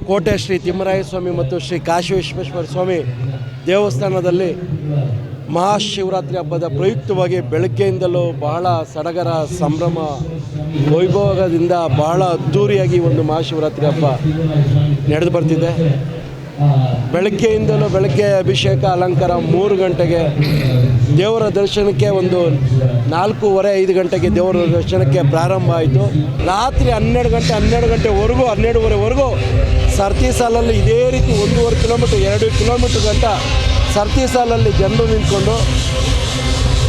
ಕೋಟೆ ಶ್ರೀ ತಿಮ್ಮರಾಯ ಸ್ವಾಮಿ ಮತ್ತು ಶ್ರೀ ಕಾಶಿ ವಿಶ್ವೇಶ್ವರ ಸ್ವಾಮಿ ದೇವಸ್ಥಾನದಲ್ಲಿ ಮಹಾಶಿವರಾತ್ರಿ ಹಬ್ಬದ ಪ್ರಯುಕ್ತವಾಗಿ ಬೆಳಗ್ಗೆಯಿಂದಲೂ ಬಹಳ ಸಡಗರ ಸಂಭ್ರಮ ವೈಭವದಿಂದ ಬಹಳ ಅದ್ಧೂರಿಯಾಗಿ ಒಂದು ಮಹಾಶಿವರಾತ್ರಿ ಹಬ್ಬ ನಡೆದು ಬರ್ತಿದೆ. ಬೆಳಗ್ಗೆ ಅಭಿಷೇಕ ಅಲಂಕಾರ 3 ಗಂಟೆಗೆ, ದೇವರ ದರ್ಶನಕ್ಕೆ ಒಂದು 4:30-5 ಗಂಟೆಗೆ ದೇವರ ದರ್ಶನಕ್ಕೆ ಪ್ರಾರಂಭ ಆಯಿತು. ರಾತ್ರಿ 12 ಗಂಟೆವರೆಗೂ ಸರ್ತಿ ಸಾಲಲ್ಲಿ ಇದೇ ರೀತಿ 1.5 ಕಿಲೋಮೀಟ್ರ್ 2 ಕಿಲೋಮೀಟ್ರ್ ಗಂಟ ಸರ್ತಿ ಸಾಲಲ್ಲಿ ಜನರು ನಿಂತ್ಕೊಂಡು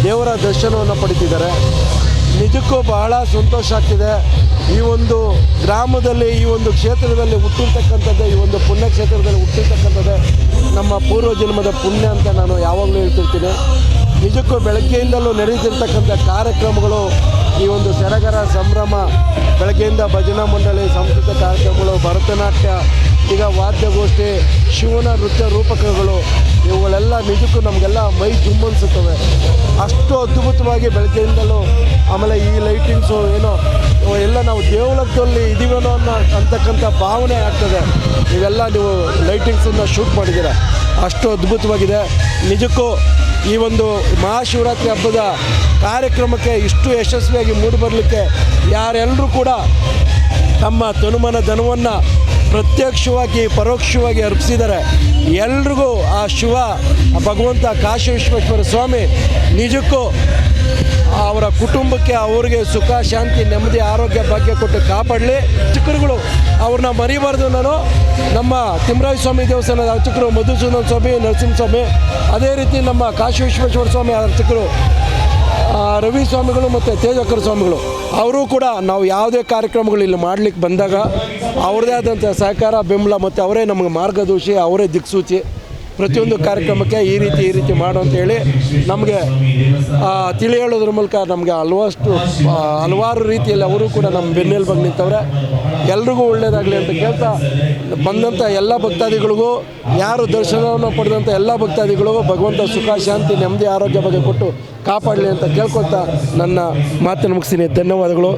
ದೇವರ ದರ್ಶನವನ್ನು ಪಡಿತಿದ್ದಾರೆ. ನಿಜಕ್ಕೂ ಬಹಳ ಸಂತೋಷ ಆಗ್ತಿದೆ. ಈ ಒಂದು ಗ್ರಾಮದಲ್ಲಿ, ಈ ಒಂದು ಕ್ಷೇತ್ರದಲ್ಲಿ ಹುಟ್ಟಿರ್ತಕ್ಕಂಥದ್ದೇ, ಈ ಒಂದು ಪುಣ್ಯ ಕ್ಷೇತ್ರದಲ್ಲಿ ಹುಟ್ಟಿರ್ತಕ್ಕಂಥದ್ದೇ ನಮ್ಮ ಪೂರ್ವ ಜನ್ಮದ ಪುಣ್ಯ ಅಂತ ನಾನು ಯಾವಾಗಲೂ ಹೇಳ್ತಿರ್ತೀನಿ. ನಿಜಕ್ಕೂ ಬೆಳಗ್ಗೆಯಿಂದಲೂ ನಡೀತಿರ್ತಕ್ಕಂಥ ಕಾರ್ಯಕ್ರಮಗಳು, ಈ ಒಂದು ಸಡಗರ ಸಂಭ್ರಮ, ಬೆಳಗ್ಗೆಯಿಂದ ಭಜನಾ ಮಂಡಳಿ, ಸಾಂಸ್ಕೃತಿಕ ಕಾರ್ಯಕ್ರಮಗಳು, ಭರತನಾಟ್ಯ, ಈಗ ವಾದ್ಯಗೋಷ್ಠಿ, ಶಿವನ ನೃತ್ಯ ರೂಪಕಗಳು, ಇವುಗಳೆಲ್ಲ ನಿಜಕ್ಕೂ ನಮಗೆಲ್ಲ ಮೈ ಜುಮ್ಮನ್ಸುತ್ತವೆ. ಅಷ್ಟು ಅದ್ಭುತವಾಗಿ ಬೆಳಗ್ಗೆಯಿಂದಲೂ, ಆಮೇಲೆ ಈ ಲೈಟಿಂಗ್ಸು ಏನೋ ಎಲ್ಲ ನಾವು ದೇವಲೋಕದಲ್ಲಿ ಇದೀವೇನೋ ಅಂತಕ್ಕಂಥ ಭಾವನೆ ಆಗ್ತದೆ. ಇವೆಲ್ಲ ನೀವು ಲೈಟಿಂಗ್ಸನ್ನು ಶೂಟ್ ಮಾಡಿದ್ದೀರ, ಅಷ್ಟು ಅದ್ಭುತವಾಗಿದೆ. ನಿಜಕ್ಕೂ ಈ ಒಂದು ಮಹಾಶಿವರಾತ್ರಿ ಹಬ್ಬದ ಕಾರ್ಯಕ್ರಮಕ್ಕೆ ಇಷ್ಟು ಯಶಸ್ವಿಯಾಗಿ ಮೂಡಿಬರಲಿಕ್ಕೆ ಯಾರೆಲ್ಲರೂ ಕೂಡ ತಮ್ಮ ತನುಮನ ಧನವನ್ನು ಪ್ರತ್ಯಕ್ಷವಾಗಿ ಪರೋಕ್ಷವಾಗಿ ಅರ್ಪಿಸಿದ್ದಾರೆ. ಎಲ್ರಿಗೂ ಆ ಶಿವ, ಭಗವಂತ ಕಾಶಿ ವಿಶ್ವೇಶ್ವರ ಸ್ವಾಮಿ ನಿಜಕ್ಕೂ ಅವರ ಕುಟುಂಬಕ್ಕೆ, ಅವರಿಗೆ ಸುಖ, ಶಾಂತಿ, ನೆಮ್ಮದಿ, ಆರೋಗ್ಯ, ಭಾಗ್ಯ ಕೊಟ್ಟು ಕಾಪಾಡಲಿ. ಅರ್ಚಕರುಗಳು ಅವ್ರನ್ನ ಮರಿಬಾರ್ದು. ನಾನು ನಮ್ಮ ತಿಮ್ಮರಾಯ ಸ್ವಾಮಿ ದೇವಸ್ಥಾನದ ಅರ್ಚಕರು ಮಧುಸೂದನ ಸ್ವಾಮಿ, ನರಸಿಂಹಸ್ವಾಮಿ, ಅದೇ ರೀತಿ ನಮ್ಮ ಕಾಶಿ ವಿಶ್ವೇಶ್ವರ ಸ್ವಾಮಿ ಅರ್ಚಕರು ರವಿ ಸ್ವಾಮಿಗಳು ಮತ್ತು ತೇಜಕರ ಸ್ವಾಮಿಗಳು, ಅವರು ಕೂಡ ನಾವು ಯಾವುದೇ ಕಾರ್ಯಕ್ರಮಗಳು ಇಲ್ಲಿ ಮಾಡಲಿಕ್ಕೆ ಬಂದಾಗ ಅವ್ರದ್ದೇ ಆದಂಥ ಸಹಕಾರ, ಬೆಂಬಲ ಮತ್ತು ಅವರೇ ನಮಗೆ ಮಾರ್ಗದರ್ಶಿ, ಅವರೇ ದಿಕ್ಸೂಚಿ. ಪ್ರತಿಯೊಂದು ಕಾರ್ಯಕ್ರಮಕ್ಕೆ ಈ ರೀತಿ ಮಾಡು ಅಂತೇಳಿ ನಮಗೆ ತಿಳಿ ಹೇಳೋದ್ರ ಮೂಲಕ ನಮಗೆ ಹಲವಾರು ರೀತಿಯಲ್ಲಿ ಅವರು ಕೂಡ ನಮ್ಮ ಬೆನ್ನೆಲುಬಾಗಿ ನಿಂತವ್ರೆ. ಎಲ್ರಿಗೂ ಒಳ್ಳೆಯದಾಗಲಿ ಅಂತ ಕೇಳ್ತಾ, ಬಂದಂಥ ಎಲ್ಲ ಭಕ್ತಾದಿಗಳಿಗೂ, ಯಾರು ದರ್ಶನವನ್ನು ಪಡೆದಂಥ ಎಲ್ಲ ಭಕ್ತಾದಿಗಳಿಗೂ ಭಗವಂತ ಸುಖ, ಶಾಂತಿ, ನೆಮ್ಮದಿ, ಆರೋಗ್ಯ ಬಗ್ಗೆ ಕೊಟ್ಟು ಕಾಪಾಡಲಿ ಅಂತ ಕೇಳ್ಕೊಳ್ತಾ ನನ್ನ ಮಾತನ್ನು ಮುಗಿಸ್ತೀನಿ. ಧನ್ಯವಾದಗಳು.